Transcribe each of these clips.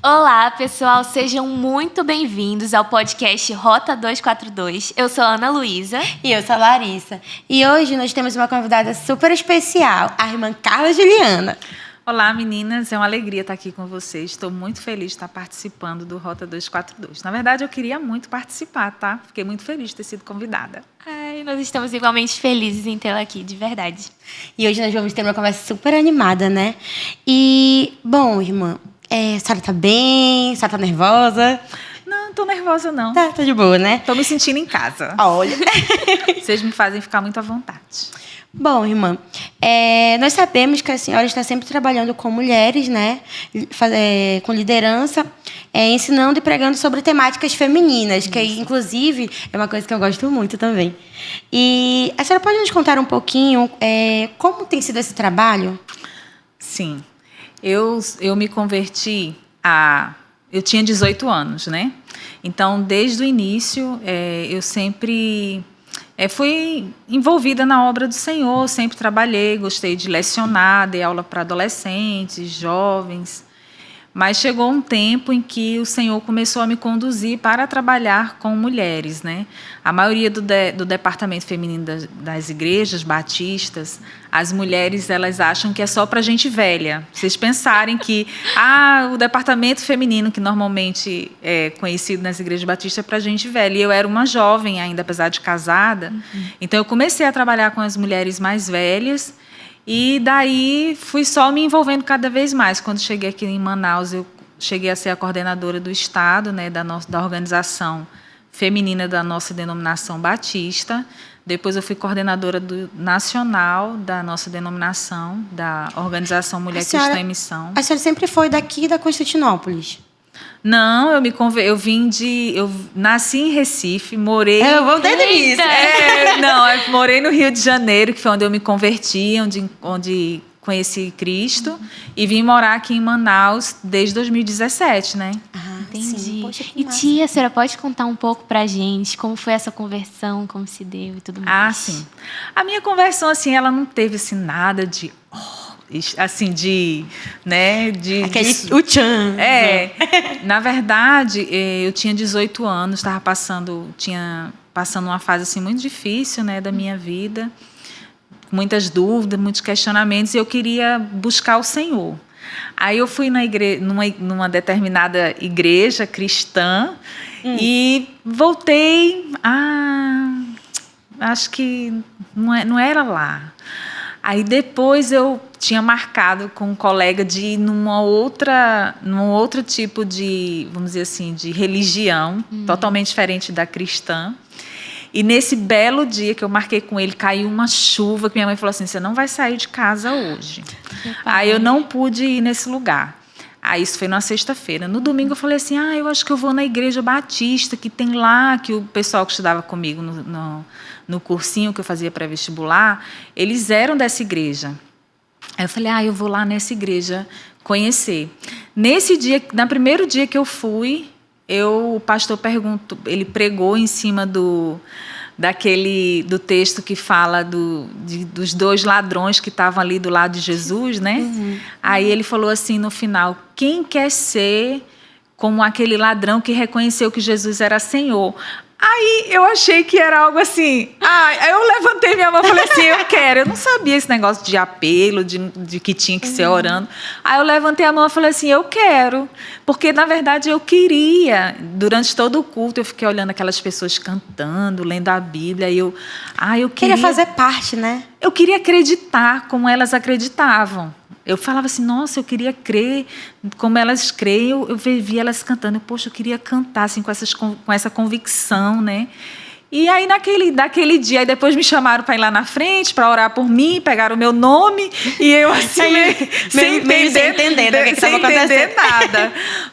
Olá, pessoal, sejam muito bem-vindos ao podcast Rota 242. Eu sou a Ana Luísa. E eu sou a Larissa. E hoje nós temos uma convidada super especial, a irmã Carla Juliana. Olá, meninas. É uma alegria estar aqui com vocês. Estou muito feliz de estar participando do Rota 242. Na verdade, eu queria muito participar, tá? Fiquei muito feliz de ter sido convidada. Ai, nós estamos igualmente felizes em tê-la aqui, de verdade. E hoje nós vamos ter uma conversa super animada, né? E, bom, irmã, a senhora tá bem? A senhora tá nervosa? Não tô nervosa, não. Tá de boa, né? Tô me sentindo em casa. Olha. Vocês me fazem ficar muito à vontade. Bom, irmã, nós sabemos que a senhora está sempre trabalhando com mulheres, né? Com liderança, ensinando e pregando sobre temáticas femininas, que inclusive é uma coisa que eu gosto muito também. E a senhora pode nos contar um pouquinho como tem sido esse trabalho? Sim. Eu me converti eu tinha 18 anos, né? Então, desde o início, eu sempre fui envolvida na obra do Senhor, sempre trabalhei, gostei de lecionar, dei aula para adolescentes, jovens. Mas chegou um tempo em que o Senhor começou a me conduzir para trabalhar com mulheres, né? A maioria do departamento feminino das igrejas batistas, as mulheres elas acham que é só para gente velha. Vocês pensarem que o departamento feminino, que normalmente é conhecido nas igrejas batistas, é para gente velha. E eu era uma jovem ainda, apesar de casada. Então, eu comecei a trabalhar com as mulheres mais velhas. E daí fui só me envolvendo cada vez mais. Quando cheguei aqui em Manaus, eu cheguei a ser a coordenadora do Estado, né, da organização feminina da nossa denominação batista. Depois eu fui coordenadora nacional da nossa denominação, da organização Mulher Cristã em Missão. A senhora sempre foi daqui da Constantinópolis? Não, eu nasci em Recife, morei... Vamos desde isso. Eu morei no Rio de Janeiro, que foi onde eu me converti, onde conheci Cristo, e vim morar aqui em Manaus desde 2017, né? Entendi. Sim. Poxa, que E massa. tia, a senhora pode contar um pouco pra gente como foi essa conversão, como se deu e tudo mais? Sim. A minha conversão, assim, ela não teve assim, nada de... assim, o tchan. Na verdade, eu tinha 18 anos, estava passando uma fase assim, muito difícil, né, da minha vida, muitas dúvidas, muitos questionamentos, e eu queria buscar o Senhor. Aí eu fui numa determinada igreja cristã e voltei, acho que não era lá. Aí depois eu tinha marcado com um colega de ir num outro tipo de, vamos dizer assim, de religião, totalmente diferente da cristã. E nesse belo dia que eu marquei com ele, caiu uma chuva, que minha mãe falou assim, você não vai sair de casa hoje. Aí eu não pude ir nesse lugar. Aí isso foi na sexta-feira. No domingo eu falei assim, eu acho que eu vou na igreja batista, que tem lá, que o pessoal que estudava comigo no cursinho que eu fazia pré-vestibular, eles eram dessa igreja. Aí eu falei, eu vou lá nessa igreja conhecer. Nesse dia, no primeiro dia que eu fui, o pastor ele pregou em cima do texto que fala dos dois ladrões que estavam ali do lado de Jesus, né? Aí ele falou assim no final, quem quer ser como aquele ladrão que reconheceu que Jesus era Senhor? Aí eu achei que era algo assim. Aí eu levantei minha mão e falei assim, eu quero. Eu não sabia esse negócio de apelo, de que tinha que ser orando. Aí eu levantei a mão e falei assim, eu quero. Porque, na verdade, eu queria. Durante todo o culto, eu fiquei olhando aquelas pessoas cantando, lendo a Bíblia. E eu queria fazer parte, né? Eu queria acreditar como elas acreditavam. Eu falava assim, nossa, eu queria crer como elas creem. Eu via elas cantando. Poxa, eu queria cantar assim, com essa convicção, né? E aí, naquele dia, aí depois me chamaram para ir lá na frente, para orar por mim, pegaram o meu nome, e eu assim, sem entender nada.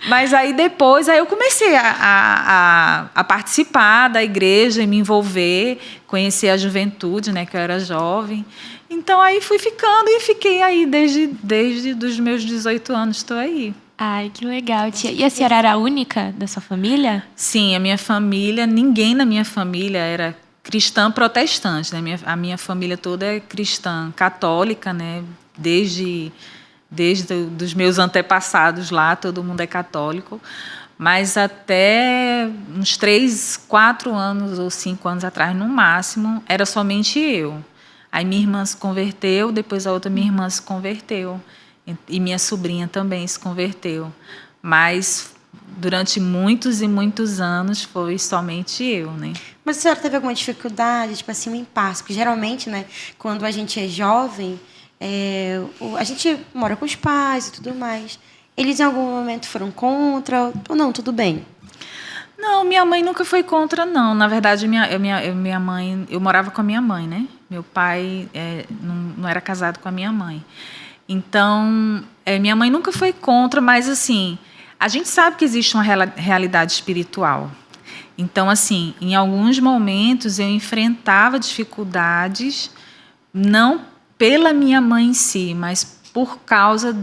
Mas aí depois, eu comecei a participar da igreja e me envolver, conhecer a juventude, né, que eu era jovem. Então, aí fui ficando e fiquei aí desde os meus 18 anos, estou aí. Ai, que legal, tia. E a senhora era a única da sua família? Sim, a minha família, ninguém na minha família era cristã protestante, né? A minha família toda é cristã católica, né? Desde desde dos meus antepassados lá, todo mundo é católico. Mas até uns 3, 4 anos ou 5 anos atrás, no máximo, era somente eu. Aí minha irmã se converteu, depois a outra minha irmã se converteu. E minha sobrinha também se converteu. Mas durante muitos e muitos anos foi somente eu, né? Mas a senhora teve alguma dificuldade, tipo assim, um impasse? Porque geralmente, né, quando a gente é jovem, a gente mora com os pais e tudo mais. Eles em algum momento foram contra ou não, tudo bem? Não, minha mãe nunca foi contra, não. Na verdade, minha mãe, eu morava com a minha mãe, né? Meu pai não era casado com a minha mãe. Então, minha mãe nunca foi contra, mas assim, a gente sabe que existe uma realidade espiritual. Então, assim, em alguns momentos eu enfrentava dificuldades, não pela minha mãe em si, mas por causa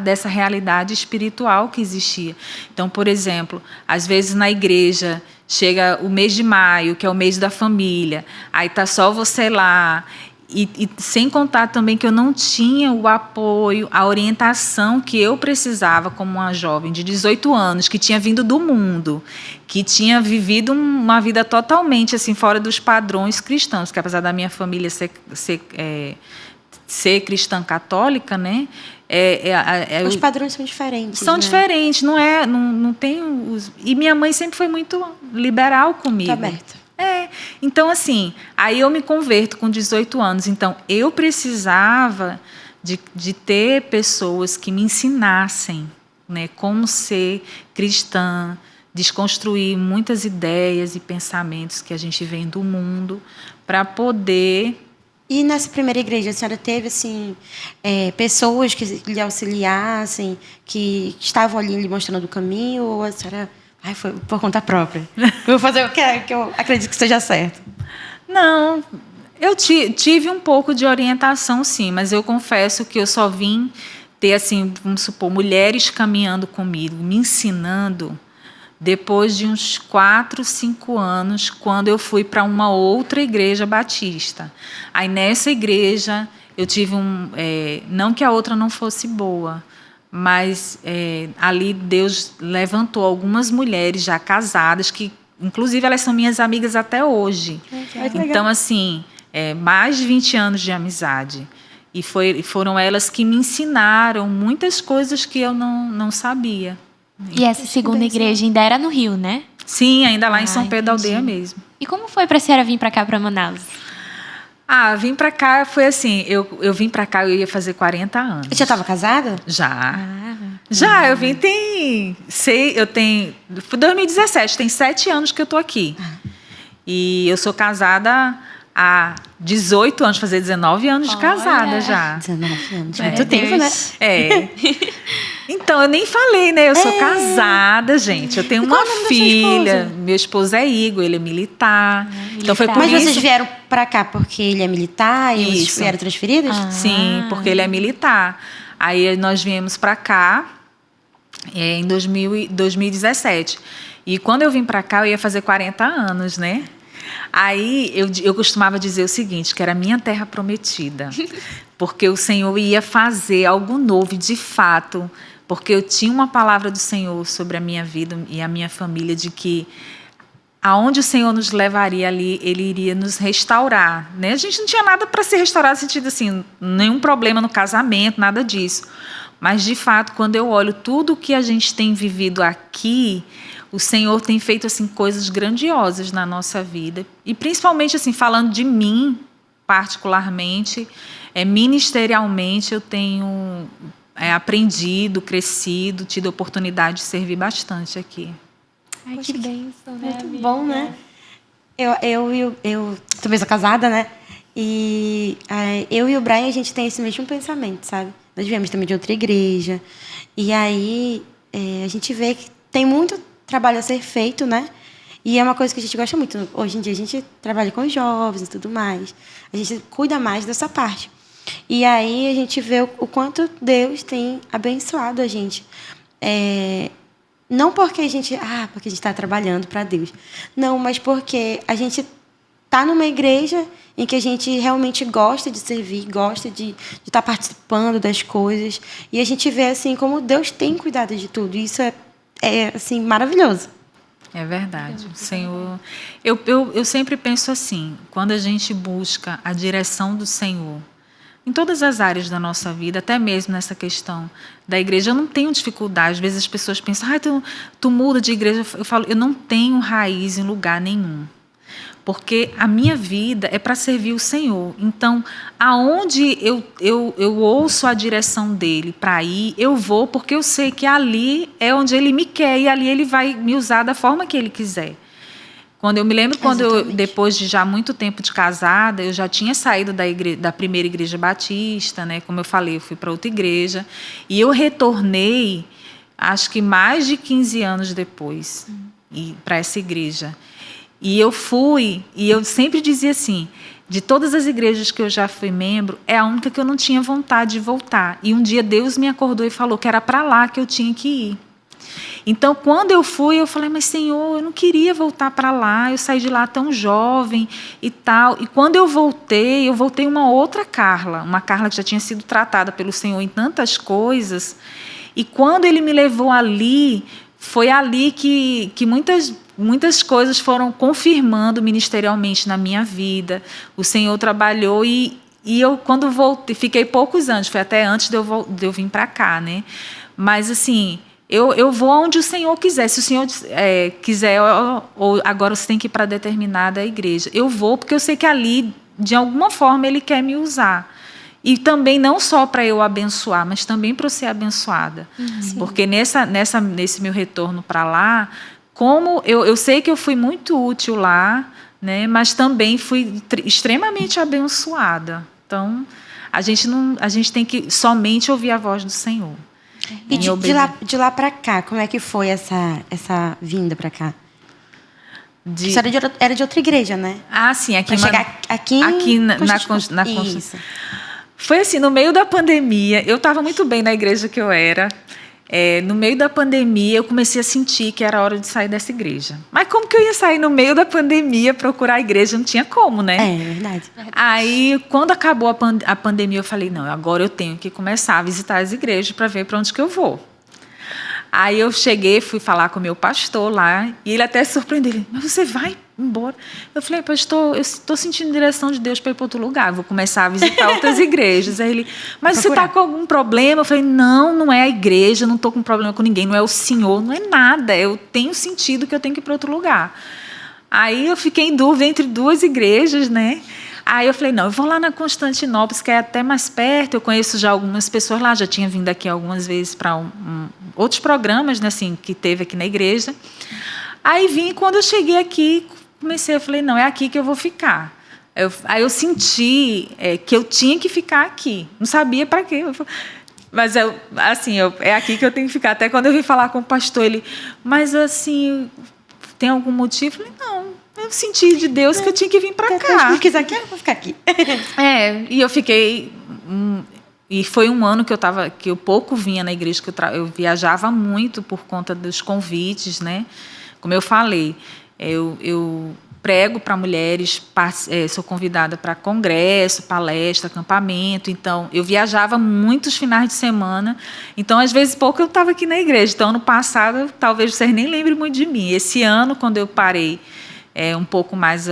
dessa realidade espiritual que existia. Então, por exemplo, às vezes na igreja chega o mês de maio, que é o mês da família, aí está só você lá, e sem contar também que eu não tinha o apoio, a orientação que eu precisava como uma jovem de 18 anos, que tinha vindo do mundo, que tinha vivido uma vida totalmente assim, fora dos padrões cristãos, que apesar da minha família ser cristã católica, né? Os padrões são diferentes. São, né? Diferentes, não tem e minha mãe sempre foi muito liberal comigo. Tá aberta. Então assim, aí eu me converto com 18 anos, então eu precisava de ter pessoas que me ensinassem, né, como ser cristã, desconstruir muitas ideias e pensamentos que a gente vem do mundo para poder. E nessa primeira igreja, a senhora teve assim, pessoas que lhe auxiliassem, que estavam ali lhe mostrando o caminho, ou a senhora foi por conta própria? Eu vou fazer o que eu acredito que seja certo. Não, eu tive um pouco de orientação, sim, mas eu confesso que eu só vim ter, assim, vamos supor, mulheres caminhando comigo, me ensinando, depois de uns 4, 5 anos, quando eu fui para uma outra igreja batista. Aí, nessa igreja, eu tive não que a outra não fosse boa, mas ali Deus levantou algumas mulheres já casadas, que, inclusive, elas são minhas amigas até hoje. Então, assim, mais de 20 anos de amizade. E foram elas que me ensinaram muitas coisas que eu não sabia. E essa segunda igreja ainda era no Rio, né? Sim, ainda lá em São Pedro da Aldeia mesmo. E como foi para a senhora vir para cá, para Manaus? Vim para cá, foi assim, eu vim para cá, eu ia fazer 40 anos. Você já estava casada? Já. Já, eu vim foi 2017, tem 7 anos que eu tô aqui. E eu sou casada há 18 anos, fazer 19 anos de casada já. 19 anos, muito tempo, né? Então, eu nem falei, né? Eu sou casada, gente. Eu tenho uma filha. Meu esposo é Igor, ele é militar. Então, foi por Mas isso. Vocês vieram para cá porque ele é militar e vocês vieram transferidos? Sim, porque ele é militar. Aí nós viemos para cá em 2017. E quando eu vim para cá, eu ia fazer 40 anos, né? Aí eu costumava dizer o seguinte, que era a minha terra prometida, porque o Senhor ia fazer algo novo, de fato, porque eu tinha uma palavra do Senhor sobre a minha vida e a minha família, de que aonde o Senhor nos levaria ali, Ele iria nos restaurar, né? A gente não tinha nada para se restaurar, no sentido assim, nenhum problema no casamento, nada disso. Mas, de fato, quando eu olho tudo que a gente tem vivido aqui, o Senhor tem feito assim, coisas grandiosas na nossa vida. E, principalmente, assim, falando de mim, particularmente, ministerialmente, eu tenho aprendido, crescido, tido a oportunidade de servir bastante aqui. Ai, que bênção, né, muito amiga? bom, né? Eu também sou casada, né? E eu e o Brian, a gente tem esse mesmo pensamento, sabe? Nós viemos também de outra igreja. E aí, a gente vê que tem muito trabalho a ser feito, né? E é uma coisa que a gente gosta muito. Hoje em dia, a gente trabalha com jovens e tudo mais. A gente cuida mais dessa parte. E aí, a gente vê o quanto Deus tem abençoado a gente. Não porque a gente está trabalhando para Deus. Não, mas porque a gente tá numa igreja em que a gente realmente gosta de servir, gosta de estar participando das coisas. E a gente vê, assim, como Deus tem cuidado de tudo. Isso é assim, maravilhoso. É verdade. O Senhor... Eu sempre penso assim, quando a gente busca a direção do Senhor, em todas as áreas da nossa vida, até mesmo nessa questão da igreja, eu não tenho dificuldade. Às vezes as pessoas pensam, tu muda de igreja. Eu falo, eu não tenho raiz em lugar nenhum. Porque a minha vida é para servir o Senhor. Então, aonde eu ouço a direção dele para ir, eu vou, porque eu sei que ali é onde ele me quer e ali ele vai me usar da forma que ele quiser. Quando eu me lembro, depois de já muito tempo de casada, eu já tinha saído da primeira igreja batista, né? Como eu falei, eu fui para outra igreja. E eu retornei, acho que mais de 15 anos depois, para essa igreja. E eu fui, e eu sempre dizia assim, de todas as igrejas que eu já fui membro, é a única que eu não tinha vontade de voltar. E um dia Deus me acordou e falou que era para lá que eu tinha que ir. Então, quando eu fui, eu falei, mas Senhor, eu não queria voltar para lá, eu saí de lá tão jovem e tal. E quando eu voltei uma outra Carla, uma Carla que já tinha sido tratada pelo Senhor em tantas coisas. E quando Ele me levou ali, foi ali que muitas coisas foram confirmando ministerialmente na minha vida. O Senhor trabalhou e eu, quando voltei, fiquei poucos anos, foi até antes de eu vir para cá, né? Mas, assim... Eu vou onde o Senhor quiser. Se o Senhor quiser, ou agora você tem que ir para determinada igreja. Eu vou porque eu sei que ali, de alguma forma, Ele quer me usar. E também não só para eu abençoar, mas também para eu ser abençoada. Porque nesse meu retorno para lá, como eu sei que eu fui muito útil lá, né, mas também fui extremamente abençoada. Então, a gente tem que somente ouvir a voz do Senhor. E de lá para cá, como é que foi essa vinda para cá? Você era de outra igreja, né? Ah, sim. Aqui na Constituição. Isso. Foi assim, no meio da pandemia, eu estava muito bem na igreja que eu era. No meio da pandemia, eu comecei a sentir que era hora de sair dessa igreja. Mas como que eu ia sair no meio da pandemia, procurar a igreja? Não tinha como, né? É verdade. Aí, quando acabou a pandemia, eu falei, não, agora eu tenho que começar a visitar as igrejas para ver para onde que eu vou. Aí eu cheguei, fui falar com o meu pastor lá, e ele até se surpreendeu. Ele, mas você vai embora? Eu falei, pastor, eu estou sentindo direção de Deus para ir para outro lugar, vou começar a visitar outras igrejas. Aí ele, mas você está com algum problema? Eu falei, não é a igreja, não estou com problema com ninguém, não é o Senhor, não é nada, eu tenho sentido que eu tenho que ir para outro lugar. Aí eu fiquei em dúvida entre duas igrejas, né? Aí eu falei, não, eu vou lá na Constantinópolis, que é até mais perto, eu conheço já algumas pessoas lá, já tinha vindo aqui algumas vezes para outros programas, né, assim, que teve aqui na igreja. Aí vim, quando eu cheguei aqui, eu falei, não, é aqui que eu vou ficar. Aí eu senti que eu tinha que ficar aqui, não sabia para quê. Mas, é aqui que eu tenho que ficar. Até quando eu vim falar com o pastor, ele, mas assim, tem algum motivo? Eu falei, não. Eu senti de Deus que eu tinha que vir para cá. Se quiser aqui, eu vou ficar aqui. E eu fiquei... E foi um ano que eu pouco vinha na igreja, que eu viajava muito por conta dos convites, né? Como eu falei, eu prego para mulheres, sou convidada para congresso, palestra, acampamento. Então, eu viajava muitos finais de semana. Então, às vezes, pouco eu estava aqui na igreja. Então, ano passado, talvez vocês nem lembrem muito de mim. Esse ano, quando eu parei um pouco mais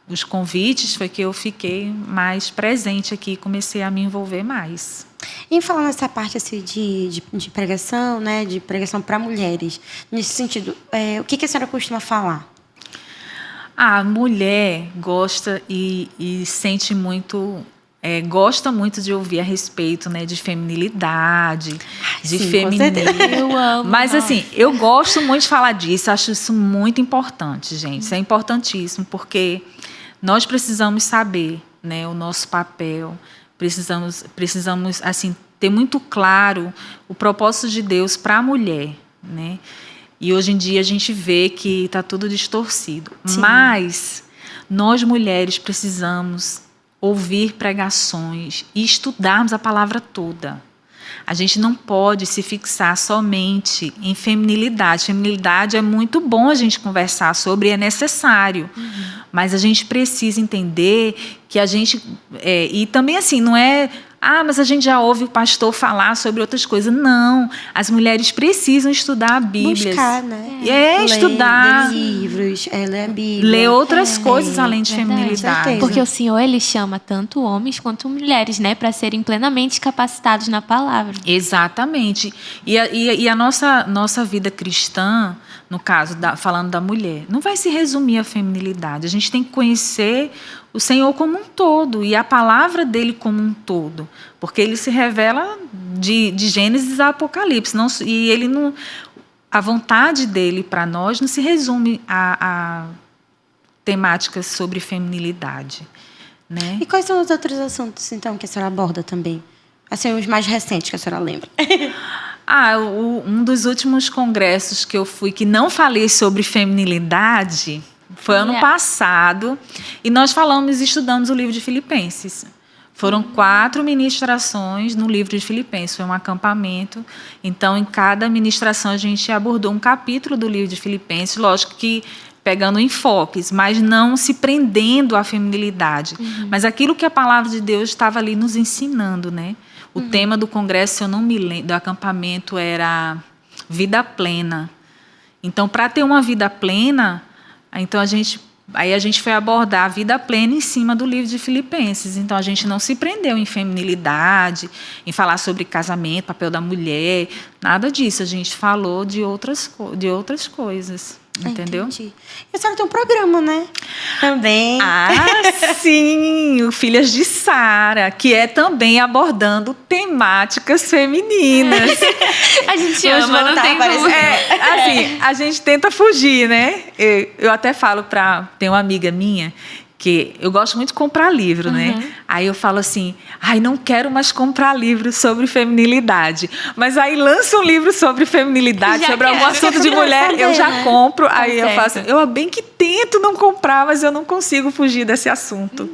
os convites, foi que eu fiquei mais presente aqui, comecei a me envolver mais. Em falar nessa parte assim, de pregação, né, de pregação para mulheres, nesse sentido, o que a senhora costuma falar? A mulher gosta e sente muito... gosta muito de ouvir a respeito, né, de feminilidade, de feminismo. Eu amo. Mas, assim, eu gosto muito de falar disso, acho isso muito importante, gente. Isso é importantíssimo, porque nós precisamos saber, né, o nosso papel, precisamos assim, ter muito claro o propósito de Deus para a mulher, né? E hoje em dia a gente vê que está tudo distorcido. Sim. Mas nós, mulheres, precisamos ouvir pregações e estudarmos a palavra toda. A gente não pode se fixar somente em feminilidade. Feminilidade é muito bom a gente conversar sobre, é necessário. Mas a gente precisa entender que a gente... e também assim, não é... mas a gente já ouve o pastor falar sobre outras coisas. Não, as mulheres precisam estudar a Bíblia. Buscar, né? Estudar. Ler livros, ler a Bíblia. Ler outras coisas além de verdade. feminilidade. Porque o Senhor, Ele chama tanto homens quanto mulheres, né? Para serem plenamente capacitados na palavra. Exatamente. E a nossa vida cristã, no caso, falando da mulher, não vai se resumir à feminilidade. A gente tem que conhecer o Senhor como um todo e a palavra dele como um todo, porque ele se revela de Gênesis a Apocalipse, e ele não, a vontade dele para nós não se resume a temáticas sobre feminilidade, né? E quais são os outros assuntos, então, que a senhora aborda também? Assim, os mais recentes que a senhora lembra. Um dos últimos congressos que eu fui, que não falei sobre feminilidade, foi ano passado, e nós estudamos o livro de Filipenses. Foram 4 ministrações no livro de Filipenses, foi um acampamento. Então, em cada ministração, a gente abordou um capítulo do livro de Filipenses, lógico que pegando enfoques, mas não se prendendo à feminilidade. Mas aquilo que a palavra de Deus estava ali nos ensinando, né? O tema do congresso, se eu não me lembro, do acampamento era vida plena. Então, para ter uma vida plena, então a gente foi abordar a vida plena em cima do livro de Filipenses. Então, a gente não se prendeu em feminilidade, em falar sobre casamento, papel da mulher, nada disso. A gente falou de outras coisas, entendeu? Entendi. E a senhora tem um programa, né? Também. Sim! O Filhas de Sara, que é também abordando temáticas femininas. A gente ama, não tem como. Assim, a gente tenta fugir, né? Eu até falo tem uma amiga minha que eu gosto muito de comprar livro, né? Aí eu falo assim, não quero mais comprar livro sobre feminilidade. Mas aí lança um livro sobre feminilidade, sobre algum assunto de mulher, eu já compro. Aí eu faço, eu bem que tento não comprar, mas eu não consigo fugir desse assunto.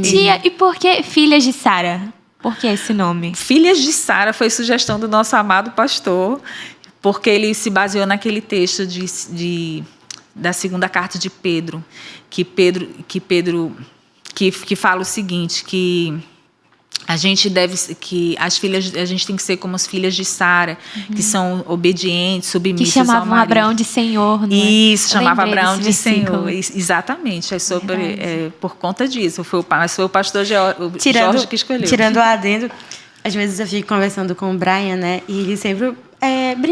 Tia, e por que Filhas de Sara? Por que esse nome? Filhas de Sara foi sugestão do nosso amado pastor, porque ele se baseou naquele texto da segunda carta de Pedro, que fala o seguinte, que a gente tem que ser como as filhas de Sara, que são obedientes, submissas que chamavam ao marido. Abraão de Senhor, não é? Isso, chamava Abraão de versículo. Senhor. Exatamente, por conta disso. Mas foi o pastor Jorge que escolheu. Tirando o adendo, às vezes eu fico conversando com o Brian, né? E ele sempre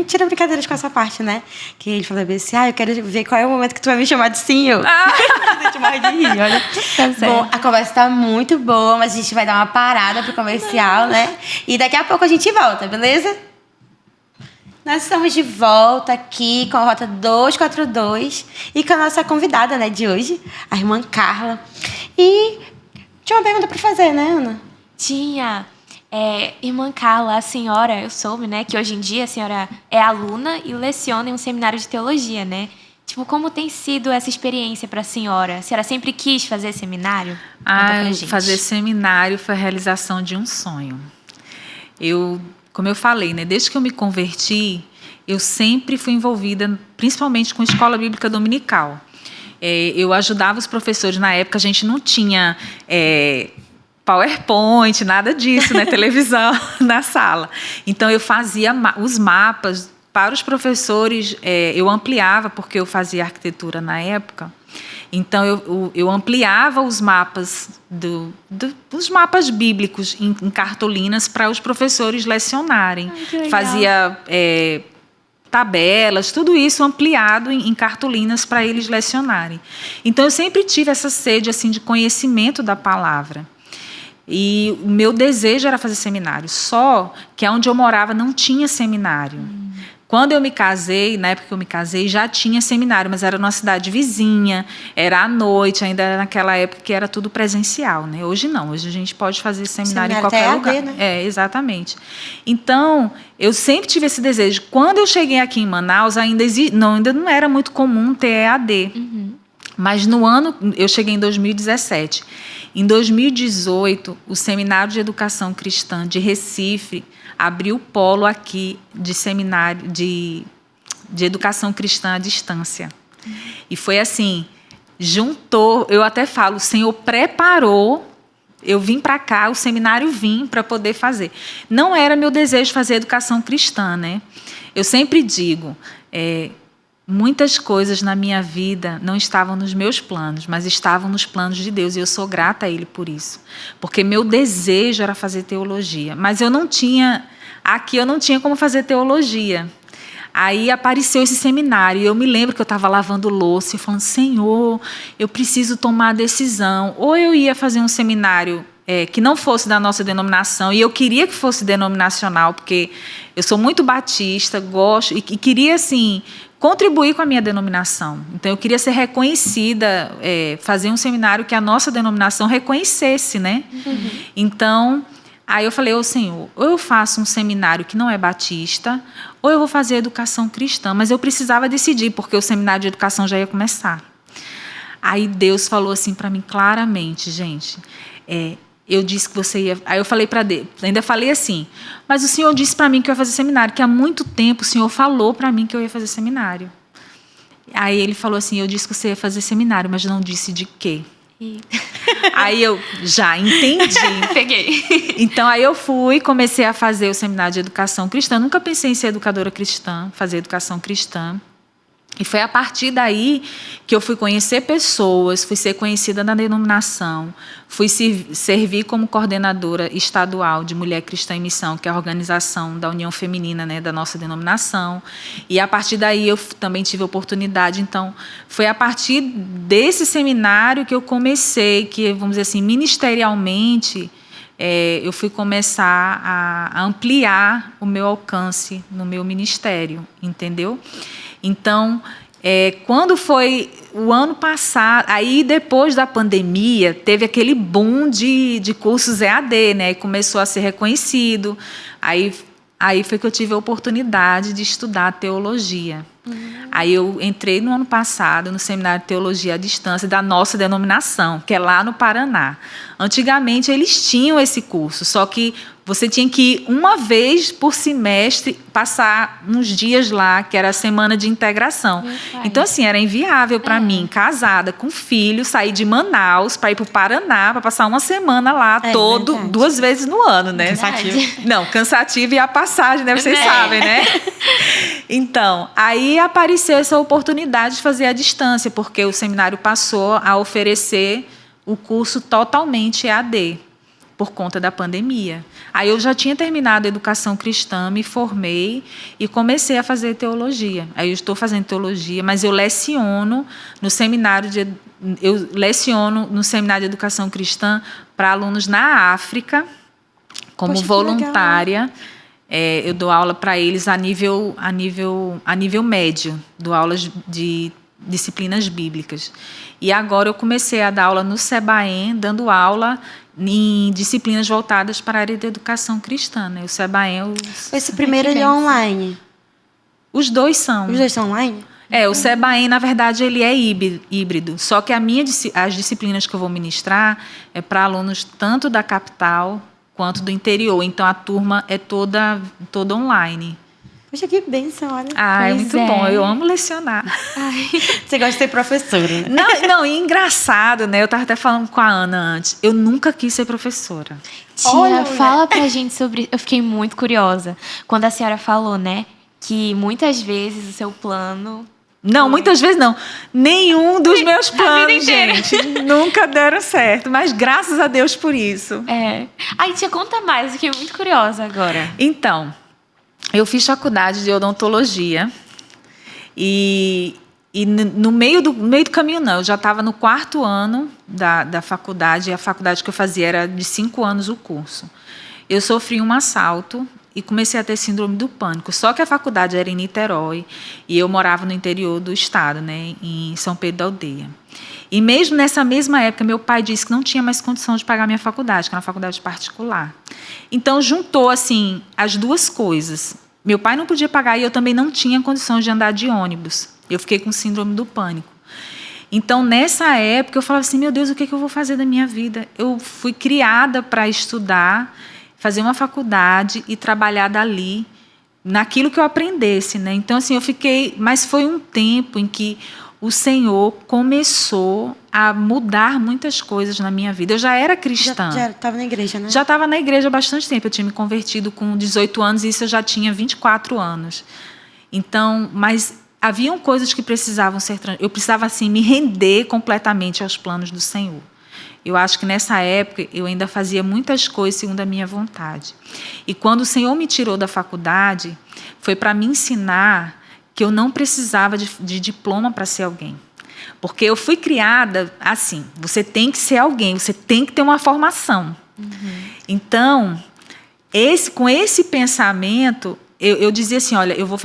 tira brincadeiras com essa parte, né? Que ele fala assim, eu quero ver qual é o momento que tu vai me chamar de senhor. A gente morre de rir, olha. Tá. Bom, a conversa tá muito boa, mas a gente vai dar uma parada pro comercial, né? E daqui a pouco a gente volta, beleza? Nós estamos de volta aqui com a Rota 242 e com a nossa convidada, né, de hoje, a irmã Carla. E tinha uma pergunta para fazer, né, Ana? Tinha. Irmã Carla, a senhora, eu soube, né, que hoje em dia a senhora é aluna e leciona em um seminário de teologia, né? Tipo, como tem sido essa experiência para a senhora? A senhora sempre quis fazer seminário? Conta pra gente. Fazer seminário foi a realização de um sonho. Como eu falei, né, desde que eu me converti, eu sempre fui envolvida, principalmente com escola bíblica dominical. Eu ajudava os professores, na época a gente não tinha PowerPoint, nada disso, né? Televisão na sala. Então, eu fazia os mapas para os professores, eu ampliava, porque eu fazia arquitetura na época. Então, eu ampliava os mapas, os mapas bíblicos em cartolinas para os professores lecionarem. Fazia tabelas, tudo isso ampliado em cartolinas para eles lecionarem. Então, eu sempre tive essa sede assim, de conhecimento da palavra. E o meu desejo era fazer seminário, só que onde eu morava não tinha seminário. Quando eu me casei, na época que eu me casei, já tinha seminário, mas era numa cidade vizinha, era à noite, ainda era naquela época que era tudo presencial, né? Hoje não, hoje a gente pode fazer seminário em qualquer lugar. AD, né? Exatamente. Então, eu sempre tive esse desejo. Quando eu cheguei aqui em Manaus, ainda não era muito comum ter EAD. Mas eu cheguei em 2017. Em 2018, o Seminário de Educação Cristã de Recife abriu o polo aqui de seminário de educação cristã à distância. E foi assim, juntou, eu até falo, o Senhor preparou, eu vim para cá, o seminário vim para poder fazer. Não era meu desejo fazer educação cristã, né? Eu sempre digo, muitas coisas na minha vida não estavam nos meus planos, mas estavam nos planos de Deus, e eu sou grata a Ele por isso. Porque meu desejo era fazer teologia, mas eu não tinha como fazer teologia. Aí apareceu esse seminário, e eu me lembro que eu estava lavando louça e falando, Senhor, eu preciso tomar a decisão. Ou eu ia fazer um seminário que não fosse da nossa denominação, e eu queria que fosse denominacional, porque eu sou muito batista, gosto, e queria, assim, contribuir com a minha denominação. Então, eu queria ser reconhecida, fazer um seminário que a nossa denominação reconhecesse, né? Uhum. Então, aí eu falei, Senhor, ou eu faço um seminário que não é batista, ou eu vou fazer educação cristã. Mas eu precisava decidir, porque o seminário de educação já ia começar. Aí Deus falou assim para mim claramente, gente, eu disse que você ia... Aí eu falei para Deus, ainda falei assim, mas o Senhor disse para mim que eu ia fazer seminário, que há muito tempo o Senhor falou para mim que eu ia fazer seminário. Aí ele falou assim, eu disse que você ia fazer seminário, mas não disse de quê. Aí eu já entendi. Peguei. Então, aí eu comecei a fazer o seminário de educação cristã. Nunca pensei em ser educadora cristã, fazer educação cristã. E foi a partir daí que eu fui conhecer pessoas, fui ser conhecida na denominação, fui servir como coordenadora estadual de Mulher Cristã em Missão, que é a organização da União Feminina, né, da nossa denominação. E a partir daí eu também tive oportunidade. Então, foi a partir desse seminário que eu comecei, que, vamos dizer assim, ministerialmente, eu fui começar a ampliar o meu alcance no meu ministério, entendeu? Então, quando foi o ano passado, aí depois da pandemia, teve aquele boom de cursos EAD, né? E começou a ser reconhecido. Aí foi que eu tive a oportunidade de estudar teologia. Aí eu entrei no ano passado no Seminário de Teologia à Distância da nossa denominação, que é lá no Paraná. Antigamente eles tinham esse curso, só que você tinha que ir uma vez por semestre, passar uns dias lá, que era a semana de integração. Então, assim, era inviável para mim, casada, com filho, sair de Manaus para ir para o Paraná, para passar uma semana lá, 2 vezes no ano, né? Cansativo. Não, cansativo e a passagem, né? Vocês sabem, né? Então, aí apareceu essa oportunidade de fazer à distância, porque o seminário passou a oferecer o curso totalmente EAD, por conta da pandemia. Aí eu já tinha terminado a educação cristã, me formei e comecei a fazer teologia. Aí eu estou fazendo teologia, mas eu leciono no seminário de educação cristã para alunos na África, como voluntária. Eu dou aula para eles a nível médio, dou aulas de disciplinas bíblicas. E agora eu comecei a dar aula no SEBAEM, dando aula em disciplinas voltadas para a área de educação cristã, né? O SEBAEM... Esse primeiro ele é online? Os dois são. Os dois são online? O SEBAEM, na verdade, ele é híbrido. Só que as disciplinas que eu vou ministrar é para alunos tanto da capital quanto do interior. Então, a turma é toda online. Poxa, que bênção, olha. É muito bom. Eu amo lecionar. Você gosta de ser professora, né? Não, e engraçado, né? Eu estava até falando com a Ana antes. Eu nunca quis ser professora. Tia, fala pra gente sobre... Eu fiquei muito curiosa. Quando a senhora falou, né? Que muitas vezes o seu plano... Não, muitas vezes não. Nenhum dos meus planos, gente, nunca deram certo. Mas graças a Deus por isso. Aí, tia, conta mais. Eu fiquei muito curiosa agora. Então... Eu fiz faculdade de odontologia e no meio do caminho, não. Eu já estava no 4º ano da faculdade, e a faculdade que eu fazia era de 5 anos o curso. Eu sofri um assalto e comecei a ter síndrome do pânico. Só que a faculdade era em Niterói e eu morava no interior do estado, né, em São Pedro da Aldeia. E mesmo nessa mesma época, meu pai disse que não tinha mais condição de pagar minha faculdade, que era uma faculdade particular. Então, juntou assim as duas coisas. Meu pai não podia pagar e eu também não tinha condições de andar de ônibus. Eu fiquei com síndrome do pânico. Então, nessa época, eu falava assim, meu Deus, o que eu vou fazer da minha vida? Eu fui criada para estudar, fazer uma faculdade e trabalhar dali, naquilo que eu aprendesse, né? Então, assim, eu fiquei... Mas foi um tempo em que o Senhor começou a mudar muitas coisas na minha vida. Eu já era cristã. Já estava na igreja, né? Já estava na igreja há bastante tempo. Eu tinha me convertido com 18 anos e isso eu já tinha 24 anos. Então, mas haviam coisas que precisavam ser... Eu precisava, assim, me render completamente aos planos do Senhor. Eu acho que nessa época eu ainda fazia muitas coisas segundo a minha vontade. E quando o Senhor me tirou da faculdade, foi para me ensinar que eu não precisava de diploma para ser alguém. Porque eu fui criada assim, você tem que ser alguém, você tem que ter uma formação. Então, com esse pensamento, eu dizia assim, olha, eu vou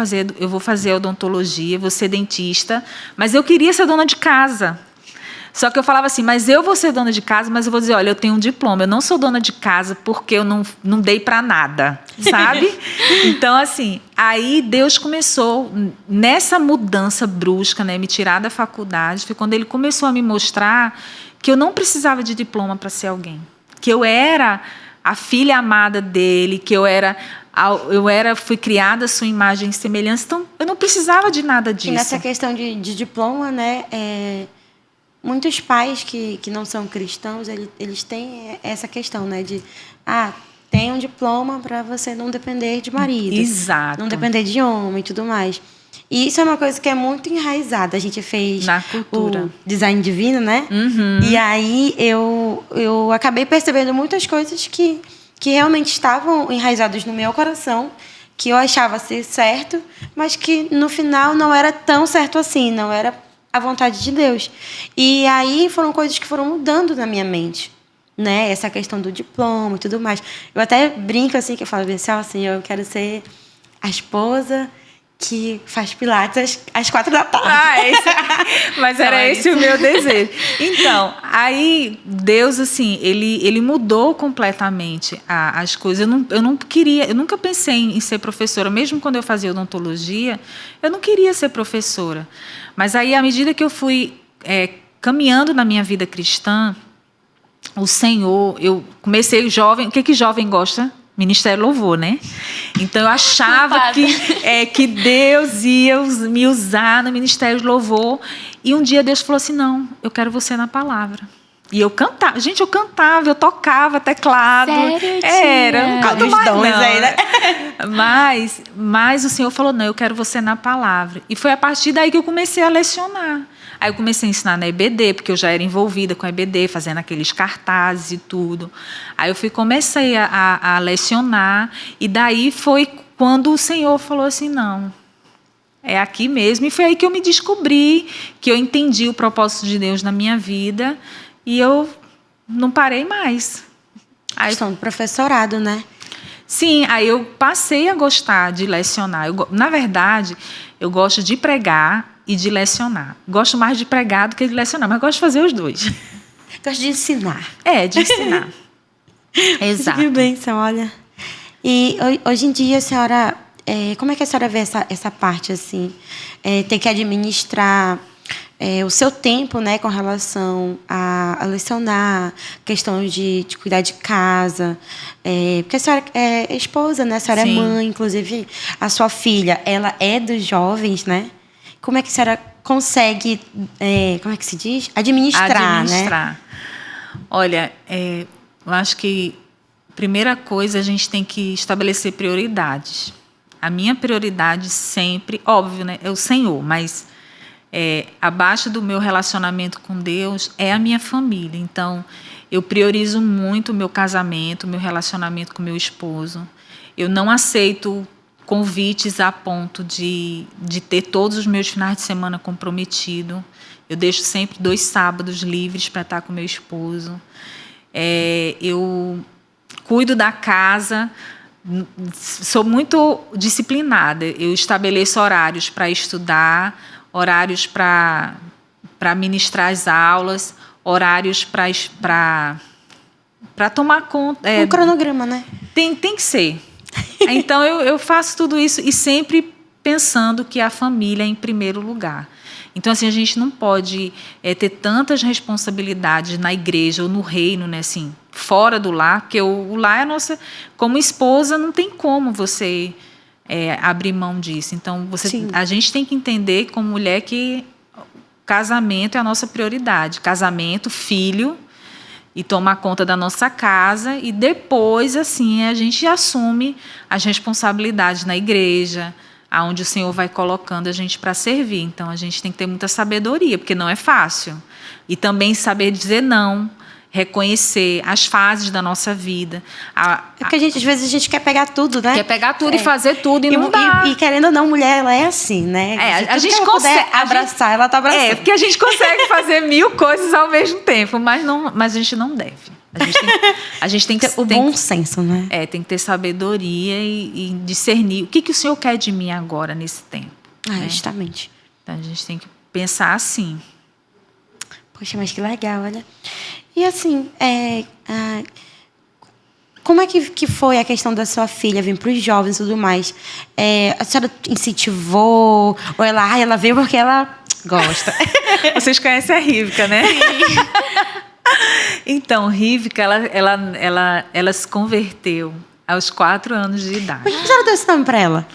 fazer odontologia, vou ser dentista, mas eu queria ser dona de casa. Só que eu falava assim, mas eu vou ser dona de casa, mas eu vou dizer, olha, eu tenho um diploma, eu não sou dona de casa porque eu não dei para nada, sabe? Então, assim, aí Deus começou, nessa mudança brusca, né, me tirar da faculdade, foi quando Ele começou a me mostrar que eu não precisava de diploma para ser alguém, que eu era a filha amada dEle, que fui criada à sua imagem e semelhança, então eu não precisava de nada disso. E nessa questão de diploma, né, muitos pais que não são cristãos, eles têm essa questão, né, de tem um diploma para você não depender de marido. Exato. Não depender de homem e tudo mais. E isso é uma coisa que é muito enraizada. A gente fez na cultura. O design divino, né? E aí eu acabei percebendo muitas coisas que realmente estavam enraizadas no meu coração, que eu achava ser certo, mas que no final não era tão certo assim, não era a vontade de Deus. E aí foram coisas que foram mudando na minha mente, né? Essa questão do diploma e tudo mais. Eu até brinco assim, que eu falo assim, eu quero ser a esposa que faz pilates às 4 da tarde. Mas era esse o meu desejo. Então, aí Deus, assim, ele mudou completamente as coisas. Eu nunca pensei em ser professora. Mesmo quando eu fazia odontologia, eu não queria ser professora. Mas aí, à medida que eu fui caminhando na minha vida cristã, o Senhor, eu comecei jovem. O que jovem gosta? Ministério Louvor, né? Então, eu achava que Deus ia me usar no Ministério Louvor. E um dia Deus falou assim, não, eu quero você na palavra. E eu cantava. Gente, eu cantava, eu tocava teclado. Sério, eu não canto mais, não. Aí, né? Mas o Senhor falou, não, eu quero você na palavra. E foi a partir daí que eu comecei a lecionar. Aí eu comecei a ensinar na EBD, porque eu já era envolvida com a EBD, fazendo aqueles cartazes e tudo. Aí comecei a lecionar, e daí foi quando o Senhor falou assim, não, é aqui mesmo. E foi aí que eu me descobri, que eu entendi o propósito de Deus na minha vida, e eu não parei mais. A questão do professorado, né? Sim, aí eu passei a gostar de lecionar. Na verdade, eu gosto de pregar e de lecionar. Gosto mais de pregar do que de lecionar, mas gosto de fazer os dois. Gosto de ensinar. De ensinar. Exato. Que bênção, olha. E hoje em dia, a senhora... como é que a senhora vê essa parte, assim? Ter que administrar o seu tempo, né, com relação a lecionar, questão de cuidar de casa. Porque a senhora é esposa, né? A senhora Sim. é mãe, inclusive a sua filha, ela é dos jovens, né? Como é que a senhora consegue, como é que se diz? Administrar, né? Olha, eu acho que a primeira coisa a gente tem que estabelecer prioridades. A minha prioridade sempre, óbvio, né, é o Senhor, mas abaixo do meu relacionamento com Deus é a minha família. Então, eu priorizo muito o meu casamento, o meu relacionamento com meu esposo. Eu não aceito convites a ponto de ter todos os meus finais de semana comprometido. Eu deixo sempre 2 sábados livres para estar com meu esposo. Eu cuido da casa, sou muito disciplinada. Eu estabeleço horários para estudar, horários para ministrar as aulas, horários para tomar conta. Um cronograma, né? Tem que ser. Então, eu faço tudo isso e sempre pensando que a família é em primeiro lugar. Então, assim, a gente não pode ter tantas responsabilidades na igreja ou no reino, né, assim, fora do lar, porque o lar é a nossa... Como esposa, não tem como você abrir mão disso. Então, a gente tem que entender, como mulher, que casamento é a nossa prioridade. Casamento, filho, e tomar conta da nossa casa, e depois, assim, a gente assume as responsabilidades na igreja, aonde o Senhor vai colocando a gente para servir. Então, a gente tem que ter muita sabedoria, porque não é fácil. E também saber dizer não, reconhecer as fases da nossa vida. É porque às vezes a gente quer pegar tudo, né? Quer pegar tudo e fazer tudo e não dá. E querendo ou não, mulher, ela é assim, né? A gente consegue abraçar, ela tá abraçando. Porque a gente consegue fazer 1000 coisas ao mesmo tempo, mas a gente não deve. A gente tem que o bom senso, né? Tem que ter sabedoria e discernir o que o Senhor quer de mim agora nesse tempo. Né? Justamente. Então a gente tem que pensar assim. Poxa, mas que legal, olha. E assim, como é que foi a questão da sua filha vir para os jovens e tudo mais? A senhora incentivou? Ou ela veio porque ela gosta? Vocês conhecem a Rívika, né? Então, Rívika, ela se converteu aos 4 anos de idade. Por que a senhora deu esse nome para ela?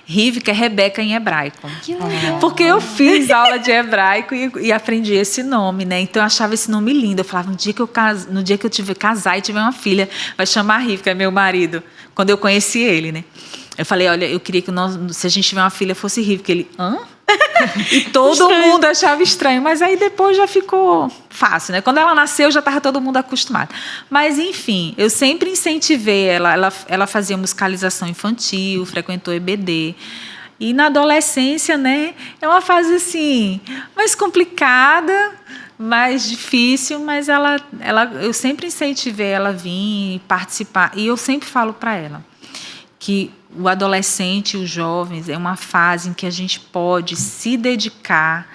Rívika é Rebeca em hebraico. Que legal. Porque eu fiz aula de hebraico e aprendi esse nome, né? Então eu achava esse nome lindo. Eu falava, no dia que eu casar e tiver uma filha, vai chamar Rívika, meu marido. Quando eu conheci ele, né? Eu falei, olha, eu queria que se a gente tiver uma filha fosse Rívika. Ele, hã? E todo mundo achava estranho, mas aí depois já ficou fácil, né? Quando ela nasceu, já estava todo mundo acostumado. Mas, enfim, eu sempre incentivei ela fazia musicalização infantil, frequentou EBD. E na adolescência, né, é uma fase assim, mais complicada, mais difícil, mas eu sempre incentivei ela a vir participar. E eu sempre falo para ela que o adolescente e os jovens é uma fase em que a gente pode se dedicar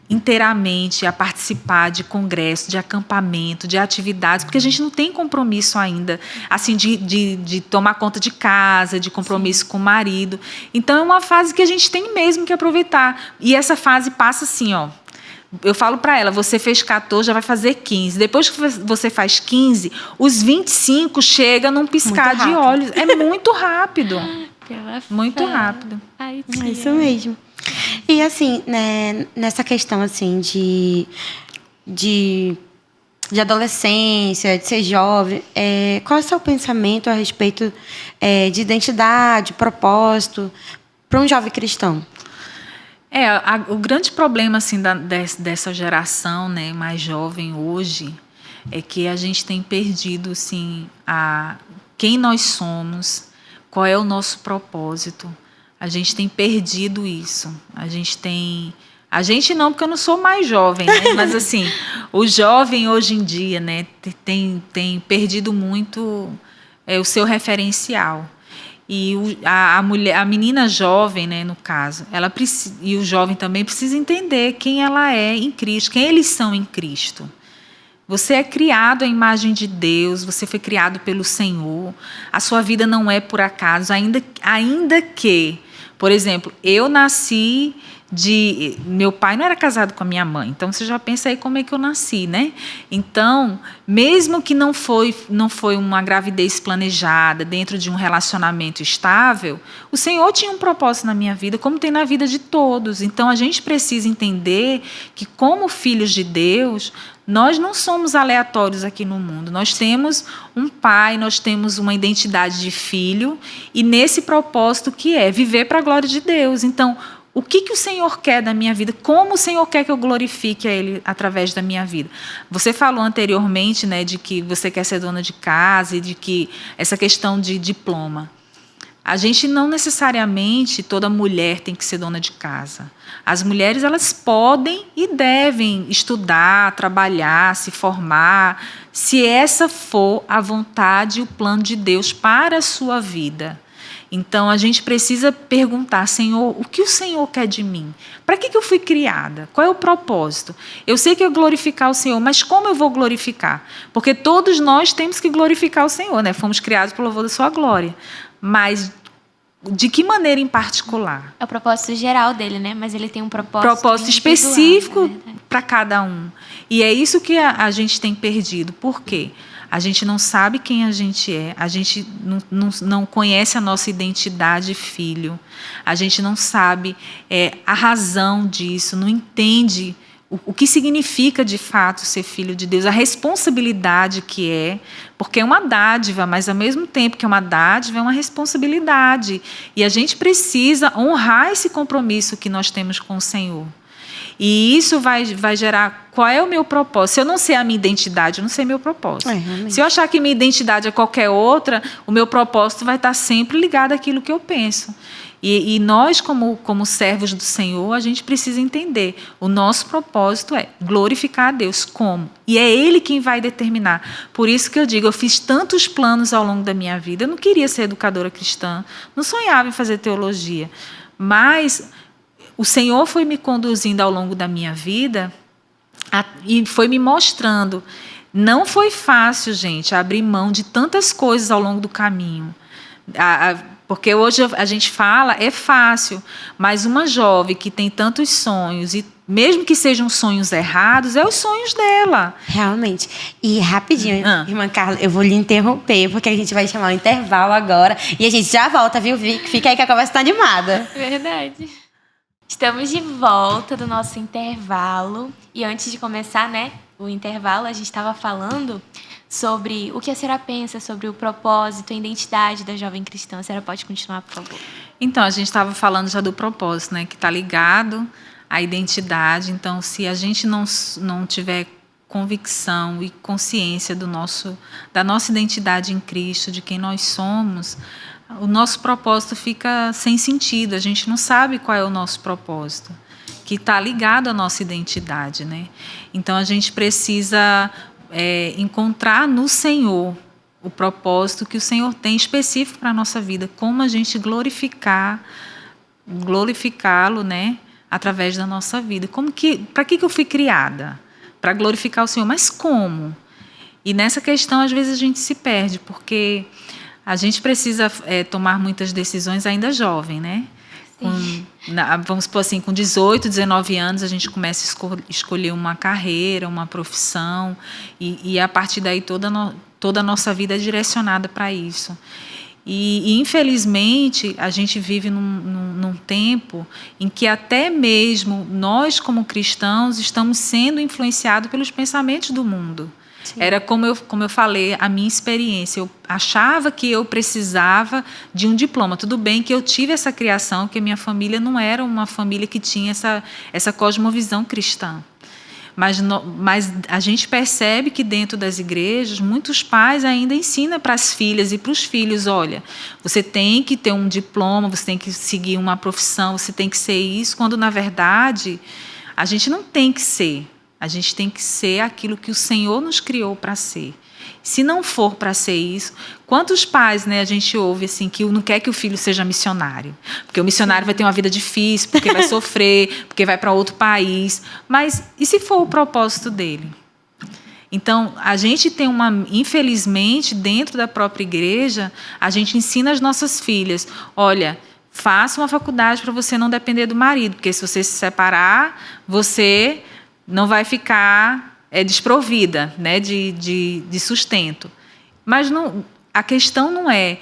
inteiramente a participar de congresso, de acampamento, de atividades, porque a gente não tem compromisso ainda, assim, de tomar conta de casa, de compromisso Sim. com o marido. Então, é uma fase que a gente tem mesmo que aproveitar. E essa fase passa assim, ó. Eu falo para ela, você fez 14, já vai fazer 15. Depois que você faz 15, os 25 chega num piscar de olhos. É muito rápido. Muito rápido. Ai, é isso mesmo. E assim, né, nessa questão assim de adolescência, de ser jovem, qual é o seu pensamento a respeito de identidade, propósito para um jovem cristão? O grande problema assim, dessa geração, né, mais jovem hoje é que a gente tem perdido assim, quem nós somos, qual é o nosso propósito. A gente tem perdido isso. A gente não, porque eu não sou mais jovem, né? Mas assim, o jovem hoje em dia, né, tem perdido muito o seu referencial. E a menina jovem, né, no caso, e o jovem também precisa entender quem ela é em Cristo, quem eles são em Cristo. Você é criado à imagem de Deus, você foi criado pelo Senhor, a sua vida não é por acaso, ainda que, por exemplo, eu nasci meu pai não era casado com a minha mãe, então você já pensa aí como é que eu nasci, né? Então, mesmo que não foi uma gravidez planejada dentro de um relacionamento estável, o Senhor tinha um propósito na minha vida, como tem na vida de todos. Então, a gente precisa entender que, como filhos de Deus, nós não somos aleatórios aqui no mundo. Nós temos um pai, nós temos uma identidade de filho, e nesse propósito que é viver para a glória de Deus. Então, o que o Senhor quer da minha vida? Como o Senhor quer que eu glorifique a Ele através da minha vida? Você falou anteriormente, né, de que você quer ser dona de casa e de que essa questão de diploma. A gente não necessariamente, toda mulher tem que ser dona de casa. As mulheres, elas podem e devem estudar, trabalhar, se formar, se essa for a vontade e o plano de Deus para a sua vida. Então, a gente precisa perguntar, Senhor, o que o Senhor quer de mim? Para que eu fui criada? Qual é o propósito? Eu sei que é glorificar o Senhor, mas como eu vou glorificar? Porque todos nós temos que glorificar o Senhor, né? Fomos criados pelo louvor da sua glória. Mas de que maneira em particular? É o propósito geral dele, né? Mas ele tem um propósito específico para cada um. E é isso que a gente tem perdido. Por quê? A gente não sabe quem a gente é, a gente não conhece a nossa identidade de filho, a gente não sabe a razão disso, não entende o que significa de fato ser filho de Deus, a responsabilidade que é, porque é uma dádiva, mas ao mesmo tempo que é uma dádiva, é uma responsabilidade. E a gente precisa honrar esse compromisso que nós temos com o Senhor. E isso vai gerar qual é o meu propósito. Se eu não sei a minha identidade, eu não sei meu propósito. Se eu achar que minha identidade é qualquer outra, o meu propósito vai estar sempre ligado àquilo que eu penso. E nós, como servos do Senhor, a gente precisa entender. O nosso propósito é glorificar a Deus. Como? E é Ele quem vai determinar. Por isso que eu digo, eu fiz tantos planos ao longo da minha vida. Eu não queria ser educadora cristã, não sonhava em fazer teologia. Mas o Senhor foi me conduzindo ao longo da minha vida e foi me mostrando. Não foi fácil, gente, abrir mão de tantas coisas ao longo do caminho. Porque hoje a gente fala, é fácil, mas uma jovem que tem tantos sonhos, e mesmo que sejam sonhos errados, é os sonhos dela. Realmente. E rapidinho, irmã Carla, eu vou lhe interromper, porque a gente vai chamar um intervalo agora, e a gente já volta, viu? Fica aí que a conversa está animada. Verdade. Estamos de volta do nosso intervalo, e antes de começar, né, o intervalo, a gente estava falando sobre o que a senhora pensa sobre o propósito, a identidade da jovem cristã. A senhora pode continuar, por favor? Então, a gente estava falando já do propósito, né, que está ligado à identidade. Então, se a gente não tiver convicção e consciência da nossa identidade em Cristo, de quem nós somos, o nosso propósito fica sem sentido. A gente não sabe qual é o nosso propósito, que está ligado à nossa identidade, né? Então, a gente precisa encontrar no Senhor o propósito que o Senhor tem específico para a nossa vida, como a gente glorificá-lo, né, através da nossa vida. Para que eu fui criada? Para glorificar o Senhor, mas como? E nessa questão, às vezes, a gente se perde, porque a gente precisa tomar muitas decisões ainda jovem, né? Vamos supor assim, com 18, 19 anos, a gente começa a escolher uma carreira, uma profissão, e a partir daí toda a nossa vida é direcionada para isso. E, infelizmente, a gente vive num tempo em que até mesmo nós, como cristãos, estamos sendo influenciados pelos pensamentos do mundo. Sim. Era como eu falei, a minha experiência. Eu achava que eu precisava de um diploma. Tudo bem que eu tive essa criação, que a minha família não era uma família que tinha essa cosmovisão cristã. Mas a gente percebe que dentro das igrejas, muitos pais ainda ensinam para as filhas e para os filhos, olha, você tem que ter um diploma, você tem que seguir uma profissão, você tem que ser isso, quando, na verdade, a gente não tem que ser. A gente tem que ser aquilo que o Senhor nos criou para ser. Se não for para ser isso, quantos pais, né, a gente ouve assim, que não quer que o filho seja missionário? Porque o missionário vai ter uma vida difícil, porque vai sofrer, porque vai para outro país. Mas e se for o propósito dele? Então, a gente tem infelizmente, dentro da própria igreja, a gente ensina as nossas filhas, olha, faça uma faculdade para você não depender do marido, porque se você se separar, você não vai ficar desprovida, né, de sustento. Mas a questão não é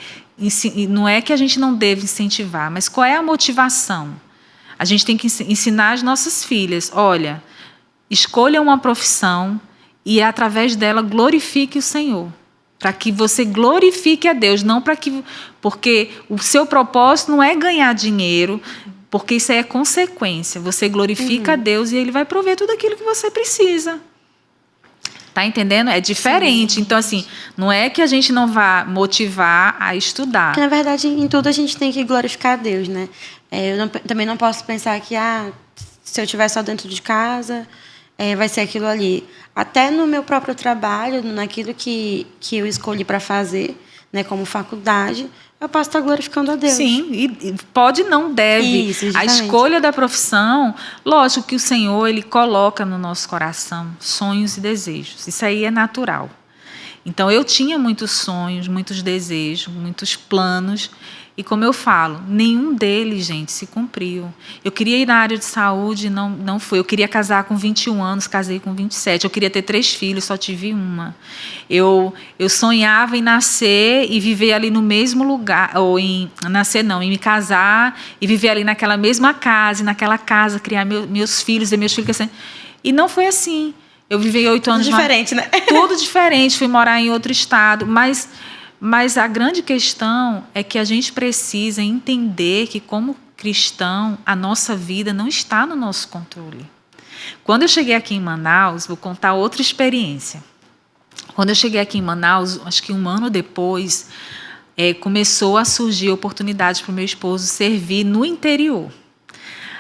que a gente não deve incentivar, mas qual é a motivação? A gente tem que ensinar as nossas filhas, olha, escolha uma profissão e, através dela, glorifique o Senhor. Para que você glorifique a Deus, porque o seu propósito não é ganhar dinheiro, porque isso aí é consequência. Você glorifica a Deus e Ele vai prover tudo aquilo que você precisa. Está entendendo? É diferente. Sim. Então, assim, não é que a gente não vá motivar a estudar. Porque, na verdade, em tudo a gente tem que glorificar a Deus, né? Também não posso pensar que, se eu estiver só dentro de casa, vai ser aquilo ali. Até no meu próprio trabalho, naquilo que eu escolhi para fazer, né, como faculdade, eu posso estar glorificando a Deus. Sim, e pode, não deve. Isso, a escolha da profissão, lógico que o Senhor, Ele coloca no nosso coração sonhos e desejos. Isso aí é natural. Então, eu tinha muitos sonhos, muitos desejos, muitos planos, E como eu falo, nenhum deles, gente, se cumpriu. Eu queria ir na área de saúde, não foi. Eu queria casar com 21 anos, casei com 27. Eu queria ter 3 filhos, só tive uma. Eu sonhava em nascer e viver ali no mesmo lugar, ou em me casar e viver ali naquela mesma casa, e naquela casa criar meus filhos e meus filhos crescendo. E não foi assim. Eu vivi 8 anos... Tudo diferente, né? Tudo diferente. Fui morar em outro estado, mas a grande questão é que a gente precisa entender que, como cristão, a nossa vida não está no nosso controle. Quando eu cheguei aqui em Manaus, vou contar outra experiência. Quando eu cheguei aqui em Manaus, acho que 1 ano depois, começou a surgir oportunidades para o meu esposo servir no interior.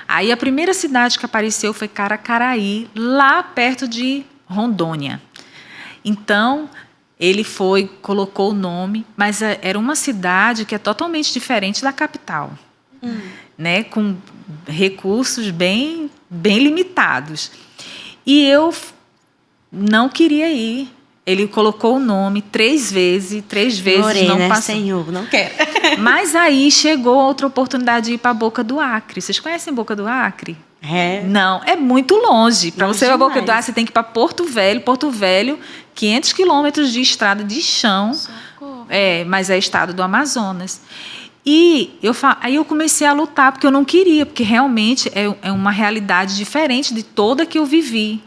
Aí a primeira cidade que apareceu foi Caracaraí, lá perto de Rondônia. Então... ele colocou o nome, mas era uma cidade que é totalmente diferente da capital, né? Com recursos bem limitados. E eu não queria ir. Ele colocou o nome 3 vezes, Morei, não né? passou. Senhor, não quero. Mas aí chegou outra oportunidade de ir para a Boca do Acre. Vocês conhecem Boca do Acre? Não, é muito longe. Para você ir para a Boca do Acre, você tem que ir para Porto Velho, 500 quilômetros de estrada de chão, mas é estado do Amazonas. E aí eu comecei a lutar, porque eu não queria, porque realmente é uma realidade diferente de toda que eu vivi.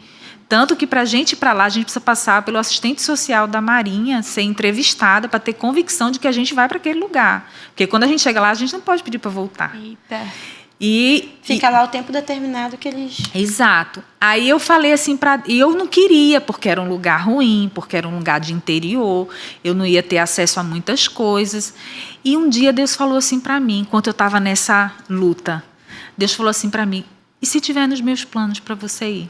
Tanto que, para a gente ir para lá, a gente precisa passar pelo assistente social da Marinha, ser entrevistada, para ter convicção de que a gente vai para aquele lugar. Porque quando a gente chega lá, a gente não pode pedir para voltar. Eita. Fica lá o tempo determinado que eles... Exato. Aí eu falei assim, e eu não queria, porque era um lugar ruim, porque era um lugar de interior, eu não ia ter acesso a muitas coisas. E um dia Deus falou assim para mim, enquanto eu estava nessa luta, Deus falou assim para mim, e se tiver nos meus planos para você ir?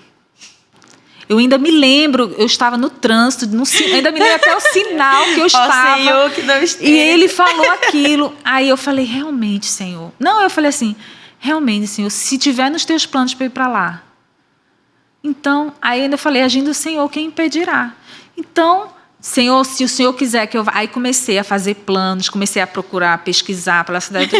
Eu ainda me lembro, eu estava no trânsito, ainda me lembro até o sinal que eu estava. Senhor, que não esteja. E ele falou aquilo. Aí eu falei, realmente, Senhor. Não, eu falei assim, realmente, Senhor, se tiver nos teus planos para ir para lá. Então, aí ainda falei, agindo o Senhor, quem impedirá? Então, Senhor, se o Senhor quiser que eu vá... Aí comecei a fazer planos, comecei a procurar, pesquisar pela cidade.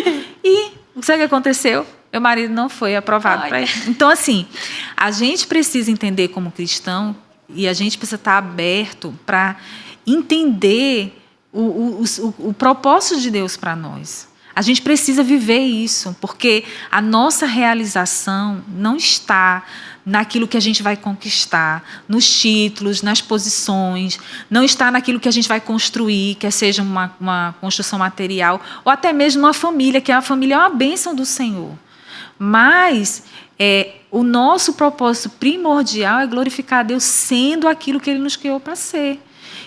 E sabe o que aconteceu? Meu marido não foi aprovado para isso. Então, assim, a gente precisa entender como cristão e a gente precisa estar aberto para entender o propósito de Deus para nós. A gente precisa viver isso, porque a nossa realização não está naquilo que a gente vai conquistar, nos títulos, nas posições, não está naquilo que a gente vai construir, quer seja uma construção material, ou até mesmo uma família, que a família é uma bênção do Senhor. Mas o nosso propósito primordial é glorificar a Deus sendo aquilo que Ele nos criou para ser.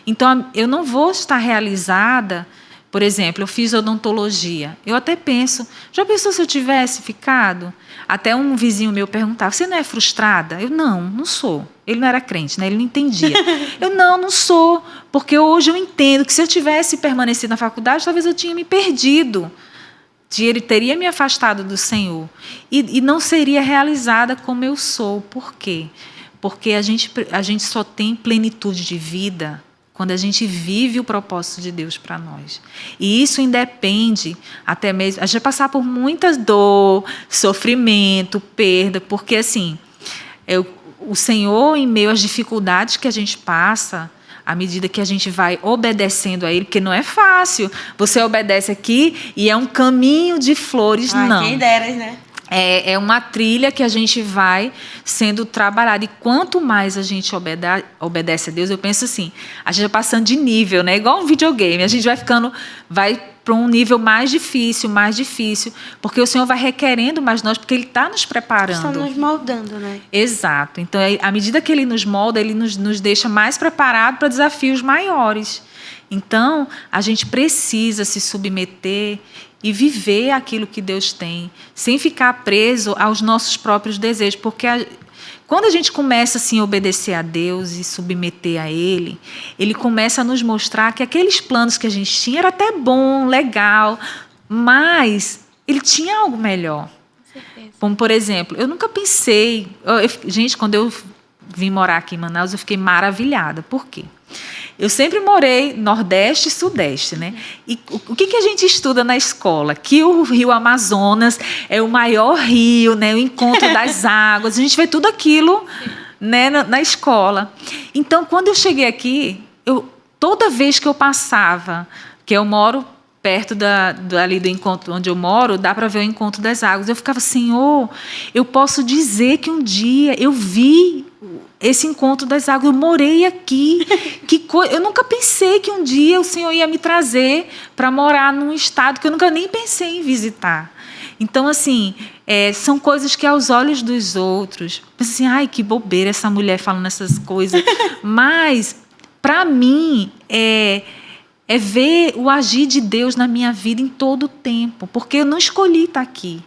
Então, eu não vou estar realizada, por exemplo, eu fiz odontologia. Eu até penso, já pensou se eu tivesse ficado? Até um vizinho meu perguntava, você não é frustrada? Eu, não sou. Ele não era crente, né? Ele não entendia. Eu, não sou, porque hoje eu entendo que se eu tivesse permanecido na faculdade, talvez eu tinha me perdido. Ele teria me afastado do Senhor e não seria realizada como eu sou. Por quê? Porque a gente só tem plenitude de vida quando a gente vive o propósito de Deus para nós. E isso independe até mesmo... A gente vai passar por muita dor, sofrimento, perda, porque assim, o Senhor, em meio às dificuldades que a gente passa... à medida que a gente vai obedecendo a Ele, porque não é fácil. Você obedece aqui e é um caminho de flores, não. Quem dera, né? É uma trilha que a gente vai sendo trabalhada. E quanto mais a gente obedece a Deus, eu penso assim, a gente vai passando de nível, né? Igual um videogame. A gente vai para um nível mais difícil, porque o Senhor vai requerendo mais nós, porque Ele está nos preparando. Está nos moldando, né? Exato. Então, à medida que Ele nos molda, Ele nos deixa mais preparados para desafios maiores. Então, a gente precisa se submeter e viver aquilo que Deus tem, sem ficar preso aos nossos próprios desejos, porque quando a gente começa assim, a obedecer a Deus e submeter a Ele, Ele começa a nos mostrar que aqueles planos que a gente tinha era até bom, legal, mas Ele tinha algo melhor. Com certeza. Como, por exemplo, eu nunca pensei... Gente, quando eu vim morar aqui em Manaus, eu fiquei maravilhada. Por quê? eu sempre morei Nordeste e Sudeste, né? E o que a gente estuda na escola? Que o Rio Amazonas é o maior rio, né? O encontro das águas. A gente vê tudo aquilo, né, na escola. Então, quando eu cheguei aqui, toda vez que eu passava, que eu moro perto ali do encontro onde eu moro, dá para ver o encontro das águas. Eu ficava, Senhor, eu posso dizer que um dia eu vi esse encontro das águas, eu morei aqui. Eu nunca pensei que um dia o Senhor ia me trazer para morar num estado que eu nunca nem pensei em visitar. Então, assim, são coisas que aos olhos dos outros, pensa assim, ai, que bobeira essa mulher falando essas coisas. Mas, para mim, é ver o agir de Deus na minha vida em todo o tempo, porque eu não escolhi estar aqui.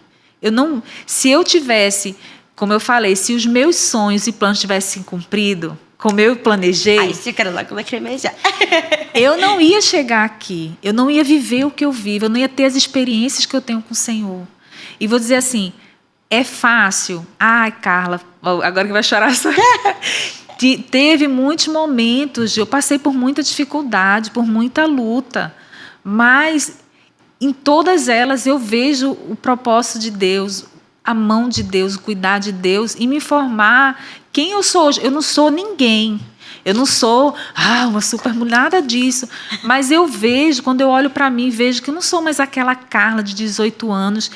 Se eu tivesse, como eu falei, se os meus sonhos e planos tivessem cumprido, como eu planejei, eu não ia chegar aqui, eu não ia viver o que eu vivo, eu não ia ter as experiências que eu tenho com o Senhor. E vou dizer assim, é fácil. Ai, Carla, agora que vai chorar só. Teve muitos momentos, eu passei por muita dificuldade, por muita luta, mas em todas elas eu vejo o propósito de Deus, a mão de Deus, o cuidar de Deus e me formar quem eu sou hoje. Eu não sou ninguém, eu não sou uma super mulher, nada disso, mas eu vejo, quando eu olho para mim, vejo que eu não sou mais aquela Carla de 18 anos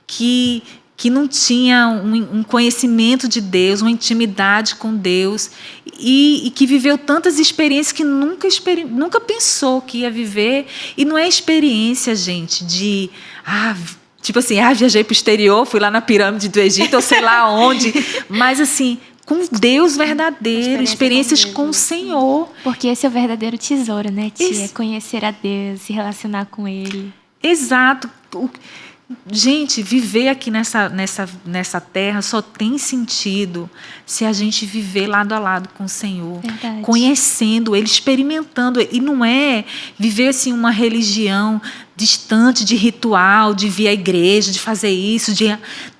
que não tinha um conhecimento de Deus, uma intimidade com Deus, e que viveu tantas experiências que nunca pensou que ia viver. E não é experiência, gente, de... tipo assim, viajei para o exterior, fui lá na pirâmide do Egito, ou sei lá onde, mas assim, com Deus verdadeiro, experiências com o Senhor. Porque esse é o verdadeiro tesouro, né, tia? É conhecer a Deus, se relacionar com Ele. Exato. Gente, viver aqui nessa terra só tem sentido se a gente viver lado a lado com o Senhor. Verdade. Conhecendo Ele, experimentando Ele. E não é viver assim, uma religião distante de ritual, de vir à igreja, de fazer isso.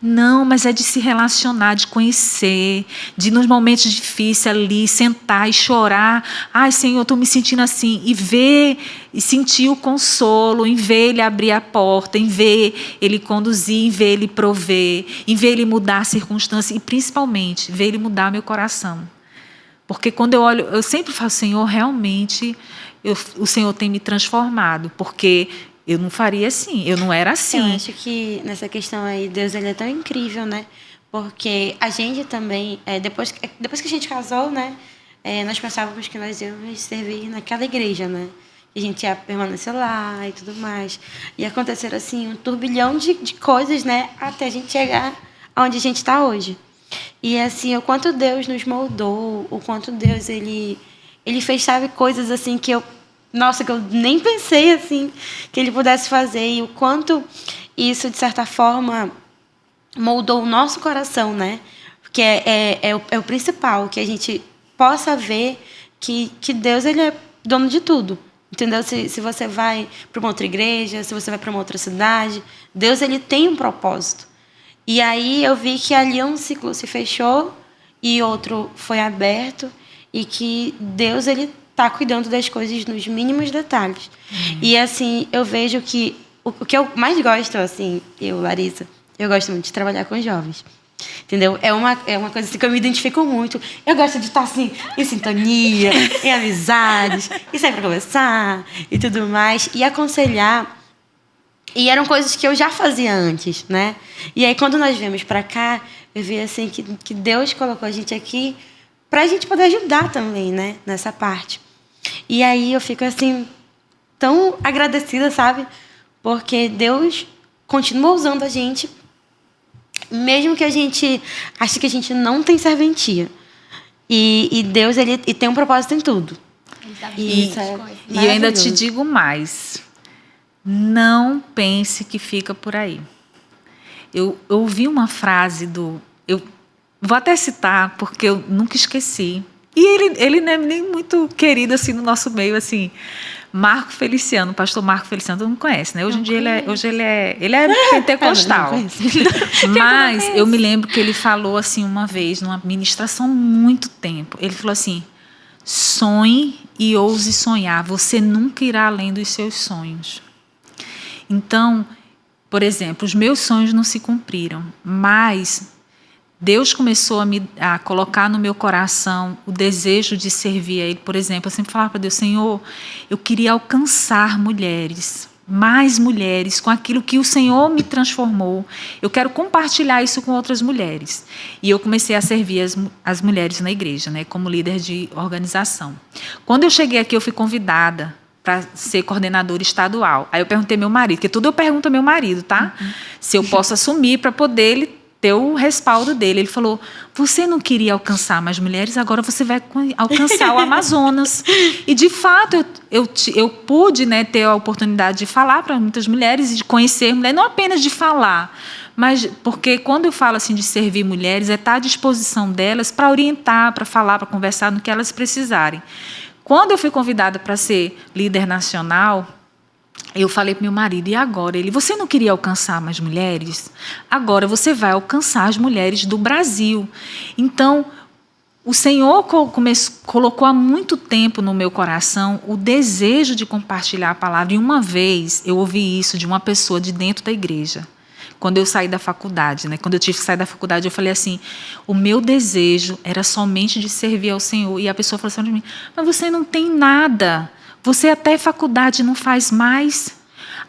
Não, mas é de se relacionar, de conhecer, de nos momentos difíceis ali, sentar e chorar. Ai, Senhor, eu estou me sentindo assim. E ver e sentir o consolo, em ver Ele abrir a porta, em ver Ele conduzir, em ver Ele prover, em ver Ele mudar a circunstância e, principalmente, ver Ele mudar meu coração. Porque quando eu olho, eu sempre falo, Senhor, realmente, o Senhor tem me transformado, porque eu não faria assim, eu não era assim. Eu acho que nessa questão aí, Deus ele é tão incrível, né? Porque a gente também, depois que a gente casou, né? Nós pensávamos que nós íamos servir naquela igreja, né? A gente ia permanecer lá e tudo mais. E aconteceram, assim, um turbilhão de coisas, né? Até a gente chegar onde a gente está hoje. E, assim, o quanto Deus nos moldou, o quanto Deus, ele fez, sabe, coisas, assim, que eu nem pensei, assim, que Ele pudesse fazer. E o quanto isso, de certa forma, moldou o nosso coração, né? Porque é o principal, que a gente possa ver que Deus, ele é dono de tudo. Entendeu? Se você vai para uma outra igreja, se você vai para uma outra cidade, Deus ele tem um propósito. E aí eu vi que ali um ciclo se fechou e outro foi aberto e que Deus ele está cuidando das coisas nos mínimos detalhes. E assim, eu vejo que o que eu mais gosto, assim, Larissa, eu gosto muito de trabalhar com jovens. Entendeu? É uma coisa assim que eu me identifico muito. Eu gosto de estar assim, em sintonia, em amizades, e sempre conversar e tudo mais, e aconselhar. E eram coisas que eu já fazia antes, né? E aí, quando nós viemos para cá, eu vi assim que Deus colocou a gente aqui para a gente poder ajudar também, né? Nessa parte. E aí eu fico assim, tão agradecida, sabe? Porque Deus continua usando a gente, mesmo que a gente ache que a gente não tem serventia. E Deus, ele tem um propósito em tudo. E eu ainda te digo mais. Não pense que fica por aí. Eu ouvi uma frase eu vou até citar, porque eu nunca esqueci. E ele não é nem muito querido assim no nosso meio, assim. Marco Feliciano, o pastor Marco Feliciano, todo mundo conhece, né? Hoje em dia ele é pentecostal. Mas eu me lembro que ele falou assim uma vez, numa ministração há muito tempo. Ele falou assim: sonhe e ouse sonhar. Você nunca irá além dos seus sonhos. Então, por exemplo, os meus sonhos não se cumpriram, mas Deus começou a colocar no meu coração o desejo de servir a Ele. Por exemplo, eu sempre falava para Deus: Senhor, eu queria alcançar mulheres, mais mulheres, com aquilo que o Senhor me transformou. Eu quero compartilhar isso com outras mulheres. E eu comecei a servir as mulheres na igreja, né, como líder de organização. Quando eu cheguei aqui, eu fui convidada para ser coordenadora estadual. Aí eu perguntei ao meu marido, porque tudo eu pergunto ao meu marido, tá? Se eu posso assumir para poder ele ter o respaldo dele. Ele falou: você não queria alcançar mais mulheres, agora você vai alcançar o Amazonas. E, de fato, eu pude, né, ter a oportunidade de falar para muitas mulheres e de conhecer mulheres, não apenas de falar, mas porque quando eu falo assim de servir mulheres, é estar à disposição delas para orientar, para falar, para conversar no que elas precisarem. Quando eu fui convidada para ser líder nacional, eu falei para meu marido: e agora? Ele: você não queria alcançar mais mulheres? Agora você vai alcançar as mulheres do Brasil. Então, o Senhor colocou há muito tempo no meu coração o desejo de compartilhar a palavra. E uma vez eu ouvi isso de uma pessoa de dentro da igreja. Quando eu saí da faculdade, né? Quando eu tive que sair da faculdade, eu falei assim: o meu desejo era somente de servir ao Senhor. E a pessoa falou assim para mim: mas você não tem nada. Você até faculdade não faz mais.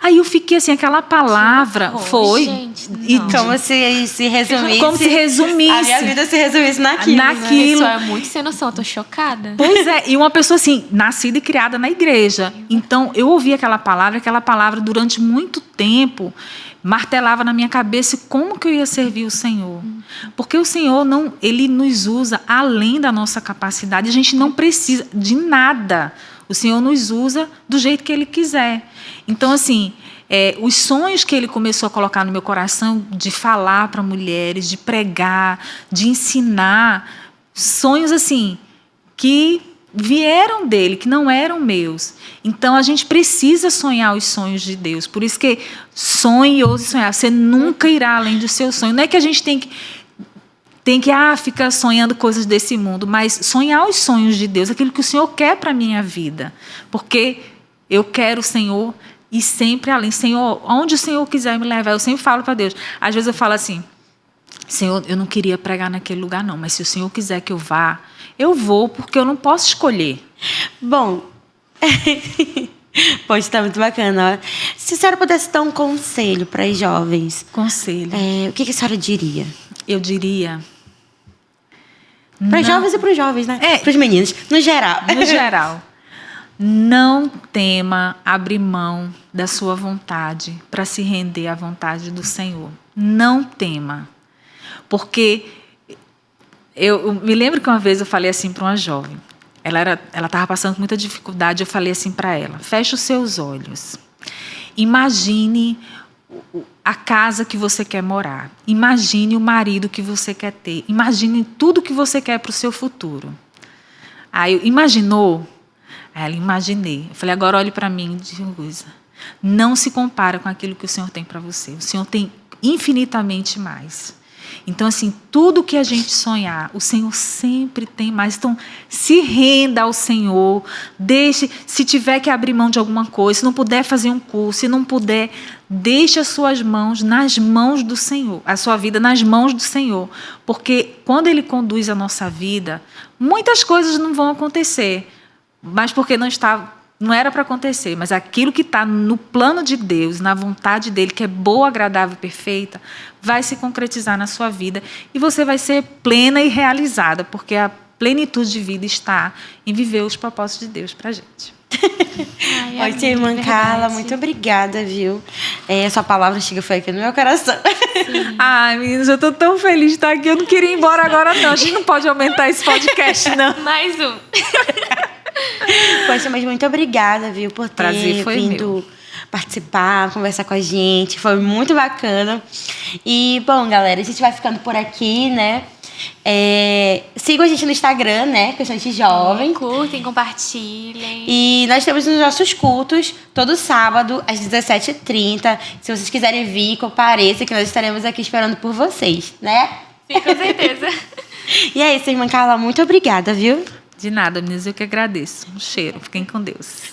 Aí eu fiquei assim, aquela palavra foi... Gente, e Como se resumisse. Como se resumisse. A minha vida se resumisse naquilo. Naquilo. Isso é muito sem noção, eu tô chocada. Pois é, e uma pessoa assim, nascida e criada na igreja. Então, eu ouvi aquela palavra durante muito tempo, martelava na minha cabeça como que eu ia servir o Senhor. Porque o Senhor, Ele nos usa além da nossa capacidade. A gente não precisa de nada. O Senhor nos usa do jeito que Ele quiser. Então, assim, os sonhos que Ele começou a colocar no meu coração de falar para mulheres, de pregar, de ensinar, sonhos assim que vieram dele, que não eram meus. Então, a gente precisa sonhar os sonhos de Deus. Por isso que sonhe e ouse sonhar. Você nunca irá além do seu sonho. Não é que a gente tem que ficar sonhando coisas desse mundo, mas sonhar os sonhos de Deus, aquilo que o Senhor quer para a minha vida. Porque eu quero o Senhor e sempre além. Senhor, onde o Senhor quiser me levar, eu sempre falo para Deus. Às vezes eu falo assim: Senhor, eu não queria pregar naquele lugar não, mas se o Senhor quiser que eu vá, eu vou, porque eu não posso escolher. Bom, pode estar muito bacana. Se a senhora pudesse dar um conselho para as jovens, Conselho. o que a senhora diria? Eu diria... Para as jovens e para os jovens, né? Para os meninos, no geral. No geral. Não tema abrir mão da sua vontade para se render à vontade do Senhor. Não tema. Porque eu me lembro que uma vez eu falei assim para uma jovem. Ela estava passando muita dificuldade. Eu falei assim para ela: feche os seus olhos. Imagine a casa que você quer morar. Imagine o marido que você quer ter. Imagine tudo que você quer para o seu futuro. Aí, imaginou? Aí ela: imaginei. Eu falei: agora olhe para mim e diga uma coisa. Não se compara com aquilo que o Senhor tem para você. O Senhor tem infinitamente mais. Então, assim, tudo que a gente sonhar, o Senhor sempre tem mais. Então, se renda ao Senhor, deixe, se tiver que abrir mão de alguma coisa, se não puder fazer um curso, se não puder, deixe as suas mãos nas mãos do Senhor, a sua vida nas mãos do Senhor. Porque quando Ele conduz a nossa vida, muitas coisas não vão acontecer, mas porque não era para acontecer, mas aquilo que está no plano de Deus, na vontade dEle, que é boa, agradável e perfeita, vai se concretizar na sua vida e você vai ser plena e realizada, porque a plenitude de vida está em viver os propósitos de Deus para a gente. Oi, tia irmã Carla, muito obrigada, viu? Sua palavra foi aqui no meu coração. Ai, meninas, eu estou tão feliz de estar aqui. Eu não queria ir embora agora, não. A gente não pode aumentar esse podcast, não. Mais um. Poxa, mas muito obrigada, viu, por ter vindo participar, conversar com a gente. Foi muito bacana. E, bom, galera, a gente vai ficando por aqui, né? Sigam a gente no Instagram, né? Questões de Jovem. Curtem, compartilhem. E nós temos os nossos cultos todo sábado, às 17h30. Se vocês quiserem vir, compareça, que nós estaremos aqui esperando por vocês, né? Sim, com certeza. E é isso, irmã Carla. Muito obrigada, viu? De nada, meninas, eu que agradeço. Um cheiro. Fiquem com Deus.